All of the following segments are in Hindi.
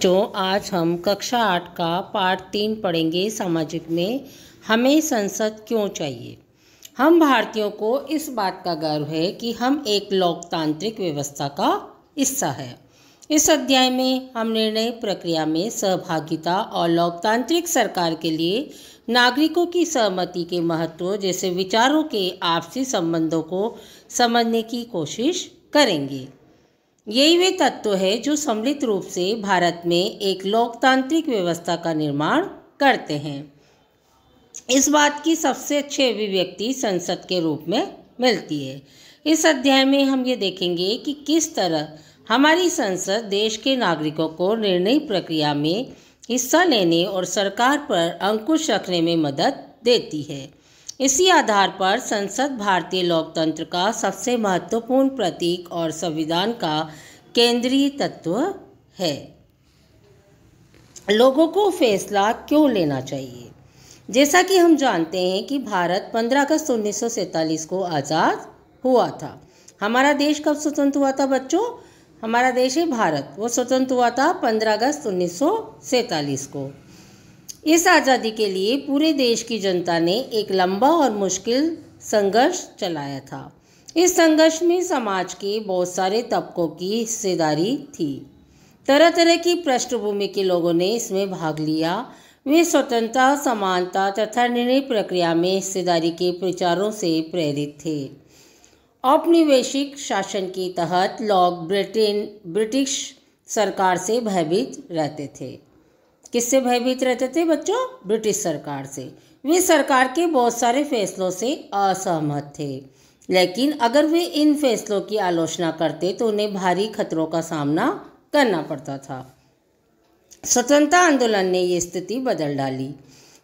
बच्चों, आज हम कक्षा 8 का पाठ 3 पढ़ेंगे। सामाजिक में हमें संसद क्यों चाहिए। हम भारतीयों को इस बात का गर्व है कि हम एक लोकतांत्रिक व्यवस्था का हिस्सा है। इस अध्याय में हम निर्णय प्रक्रिया में सहभागिता और लोकतांत्रिक सरकार के लिए नागरिकों की सहमति के महत्व जैसे विचारों के आपसी संबंधों को समझने की कोशिश करेंगे। यही वे तत्व है जो सम्मिलित रूप से भारत में एक लोकतांत्रिक व्यवस्था का निर्माण करते हैं। इस बात की सबसे अच्छी अभिव्यक्ति संसद के रूप में मिलती है। इस अध्याय में हम ये देखेंगे कि किस तरह हमारी संसद देश के नागरिकों को निर्णय प्रक्रिया में हिस्सा लेने और सरकार पर अंकुश रखने में मदद देती है। इसी आधार पर संसद भारतीय लोकतंत्र का सबसे महत्वपूर्ण प्रतीक और संविधान का केंद्रीय तत्व है। लोगों को फैसला क्यों लेना चाहिए। जैसा कि हम जानते हैं कि भारत 15 अगस्त 1947 को आज़ाद हुआ था। हमारा देश कब स्वतंत्र हुआ था बच्चों? हमारा देश है भारत, वो स्वतंत्र हुआ था 15 अगस्त 1947 को। इस आज़ादी के लिए पूरे देश की जनता ने एक लंबा और मुश्किल संघर्ष चलाया था। इस संघर्ष में समाज के बहुत सारे तबकों की हिस्सेदारी थी। तरह तरह की पृष्ठभूमि के लोगों ने इसमें भाग लिया। वे स्वतंत्रता, समानता तथा निर्णय प्रक्रिया में हिस्सेदारी के विचारों से प्रेरित थे। औपनिवेशिक शासन के तहत लोग ब्रिटिश सरकार से भयभीत रहते थे। किससे भयभीत रहते थे बच्चों? ब्रिटिश सरकार से। वे सरकार के बहुत सारे फैसलों से असहमत थे, लेकिन अगर वे इन फैसलों की आलोचना करते तो उन्हें भारी खतरों का सामना करना पड़ता था। स्वतंत्रता आंदोलन ने ये स्थिति बदल डाली।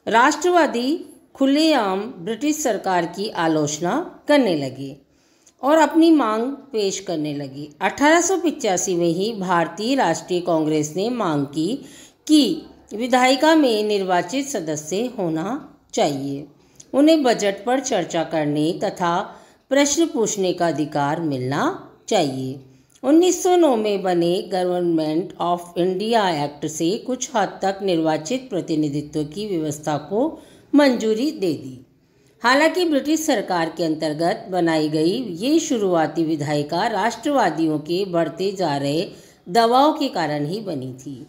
राष्ट्रवादी खुलेआम ब्रिटिश सरकार की आलोचना करने लगे और अपनी मांग पेश करने लगे। 1885 में ही भारतीय राष्ट्रीय कांग्रेस ने मांग की कि विधायिका में निर्वाचित सदस्य होना चाहिए। उन्हें बजट पर चर्चा करने तथा प्रश्न पूछने का अधिकार मिलना चाहिए। 1909 में बने गवर्नमेंट ऑफ इंडिया एक्ट से कुछ हद तक निर्वाचित प्रतिनिधित्व की व्यवस्था को मंजूरी दे दी। हालांकि ब्रिटिश सरकार के अंतर्गत बनाई गई ये शुरुआती विधायिका राष्ट्रवादियों के बढ़ते जा रहे दबाव के कारण ही बनी थी।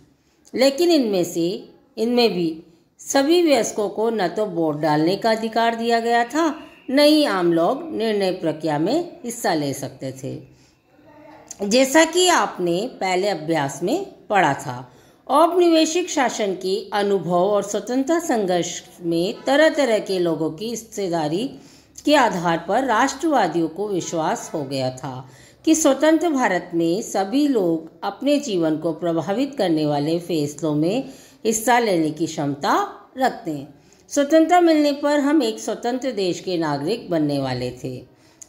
लेकिन इनमें भी सभी वयस्कों को न तो वोट डालने का अधिकार दिया गया था, न ही आम लोग निर्णय प्रक्रिया में हिस्सा ले सकते थे। जैसा कि आपने पहले अभ्यास में पढ़ा था, औपनिवेशिक शासन के अनुभव और स्वतंत्रता संघर्ष में तरह तरह के लोगों की हिस्सेदारी के आधार पर राष्ट्रवादियों को विश्वास हो गया था कि स्वतंत्र भारत में सभी लोग अपने जीवन को प्रभावित करने वाले फैसलों में हिस्सा लेने की क्षमता रखते हैं। स्वतंत्रता मिलने पर हम एक स्वतंत्र देश के नागरिक बनने वाले थे,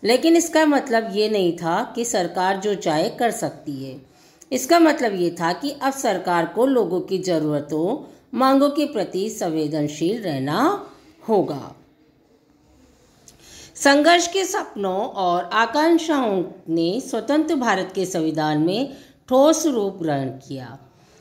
लेकिन इसका मतलब ये नहीं था कि सरकार जो चाहे कर सकती है। इसका मतलब ये था कि अब सरकार को लोगों की ज़रूरतों, मांगों के प्रति संवेदनशील रहना होगा। संघर्ष के सपनों और आकांक्षाओं ने स्वतंत्र भारत के संविधान में ठोस रूप ग्रहण किया।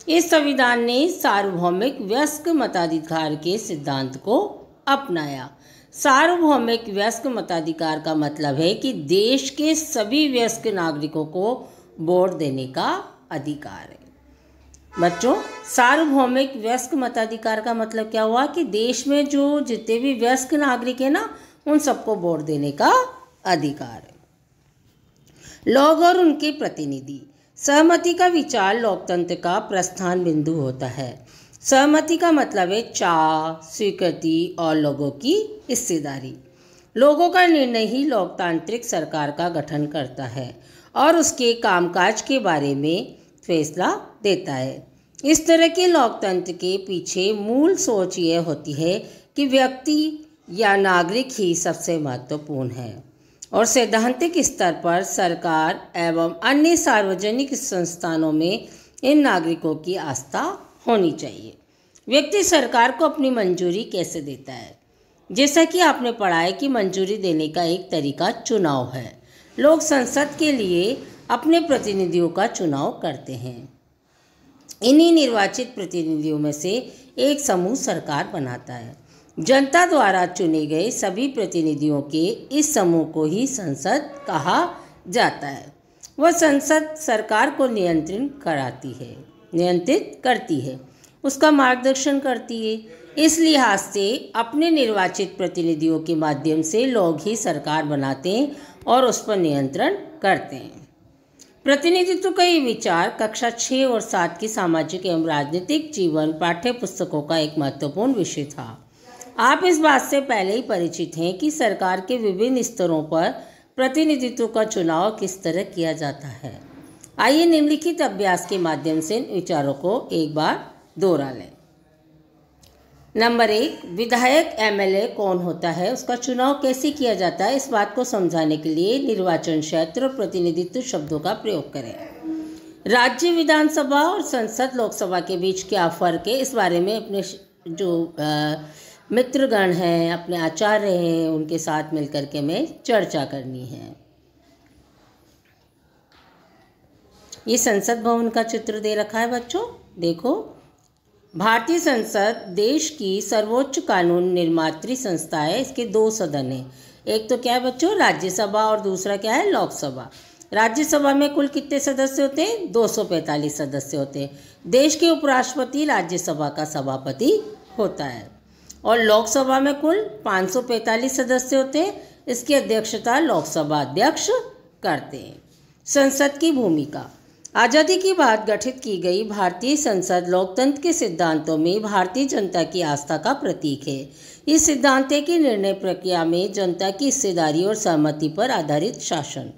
इस संविधान ने सार्वभौमिक वयस्क मताधिकार के सिद्धांत को अपनाया। सार्वभौमिक वयस्क मताधिकार का मतलब है कि देश के सभी वयस्क नागरिकों को वोट देने का अधिकार है। बच्चों, सार्वभौमिक वयस्क मताधिकार का मतलब क्या हुआ कि देश में जो जितने भी वयस्क नागरिक हैं ना, उन सबको वोट देने का अधिकार है। लोग और उनके प्रतिनिधि। सहमति का विचार लोकतंत्र का प्रस्थान बिंदु होता है। सहमति का मतलब है चाह, स्वीकृति और लोगों की हिस्सेदारी। लोगों का निर्णय ही लोकतांत्रिक सरकार का गठन करता है और उसके कामकाज के बारे में फैसला देता है। इस तरह के लोकतंत्र के पीछे मूल सोच यह होती है कि व्यक्ति या नागरिक ही सबसे महत्वपूर्ण है और सैद्धांतिक स्तर पर सरकार एवं अन्य सार्वजनिक संस्थानों में इन नागरिकों की आस्था होनी चाहिए। व्यक्ति सरकार को अपनी मंजूरी कैसे देता है? जैसा कि आपने पढ़ा है कि मंजूरी देने का एक तरीका चुनाव है। लोग संसद के लिए अपने प्रतिनिधियों का चुनाव करते हैं। इन्हीं निर्वाचित प्रतिनिधियों में से एक समूह सरकार बनाता है। जनता द्वारा चुने गए सभी प्रतिनिधियों के इस समूह को ही संसद कहा जाता है। वह संसद सरकार को नियंत्रित करती है, उसका मार्गदर्शन करती है। इस लिहाज से अपने निर्वाचित प्रतिनिधियों के माध्यम से लोग ही सरकार बनाते हैं और उस पर नियंत्रण करते हैं। प्रतिनिधित्व का ये विचार कक्षा 6 और 7 की सामाजिक एवं राजनीतिक जीवन पाठ्य पुस्तकों का एक महत्वपूर्ण विषय था। आप इस बात से पहले ही परिचित हैं कि सरकार के विभिन्न स्तरों पर प्रतिनिधित्व का चुनाव किस तरह किया जाता है। आइए निम्नलिखित अभ्यास के माध्यम से इन विचारों को एक बार दोहरा लें। नंबर 1, विधायक एमएलए कौन होता है, उसका चुनाव कैसे किया जाता है, इस बात को समझाने के लिए निर्वाचन क्षेत्र और प्रतिनिधित्व शब्दों का प्रयोग करें। राज्य विधानसभा और संसद लोकसभा के बीच क्या फ़र्क है, इस बारे में अपने जो मित्रगण हैं, अपने आचार्य हैं, उनके साथ मिलकर के हमें चर्चा करनी है। ये संसद भवन का चित्र दे रखा है बच्चों, देखो। भारतीय संसद देश की सर्वोच्च कानून निर्मात्री संस्था है। इसके 2 सदन हैं, एक तो क्या है बच्चों, राज्यसभा, और दूसरा क्या है, लोकसभा। राज्यसभा में कुल कितने सदस्य होते हैं, 245 सदस्य होते हैं। देश के उपराष्ट्रपति राज्यसभा का सभापति होता है। और लोकसभा में कुल 545 सदस्य होते हैं। इसकी अध्यक्षता लोकसभा अध्यक्ष करते हैं। संसद की भूमिका। आज़ादी के बाद गठित की गई भारतीय संसद लोकतंत्र के सिद्धांतों में भारतीय जनता की आस्था का प्रतीक है। इस सिद्धांत है कि निर्णय प्रक्रिया में जनता की हिस्सेदारी और सहमति पर आधारित शासन।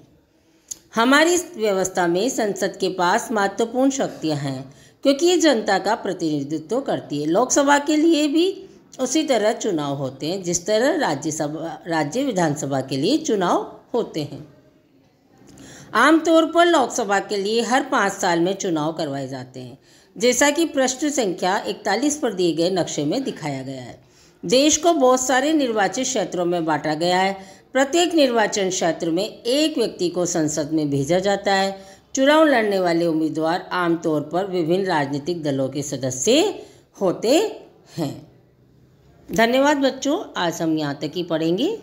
हमारी व्यवस्था में संसद के पास महत्वपूर्ण शक्तियां हैं क्योंकि ये जनता का प्रतिनिधित्व करती है। लोकसभा के लिए भी उसी तरह चुनाव होते हैं जिस तरह राज्य विधानसभा के लिए चुनाव होते हैं। आमतौर पर लोकसभा के लिए हर 5 साल में चुनाव करवाए जाते हैं, जैसा कि पृष्ठ संख्या 41 पर दिए गए नक्शे में दिखाया गया है। देश को बहुत सारे निर्वाचित क्षेत्रों में बांटा गया है। प्रत्येक निर्वाचन क्षेत्र में एक व्यक्ति को संसद में भेजा जाता है। चुनाव लड़ने वाले उम्मीदवार आमतौर पर विभिन्न राजनीतिक दलों के सदस्य होते हैं। धन्यवाद बच्चों, आज हम यहाँ तक ही पढ़ेंगे।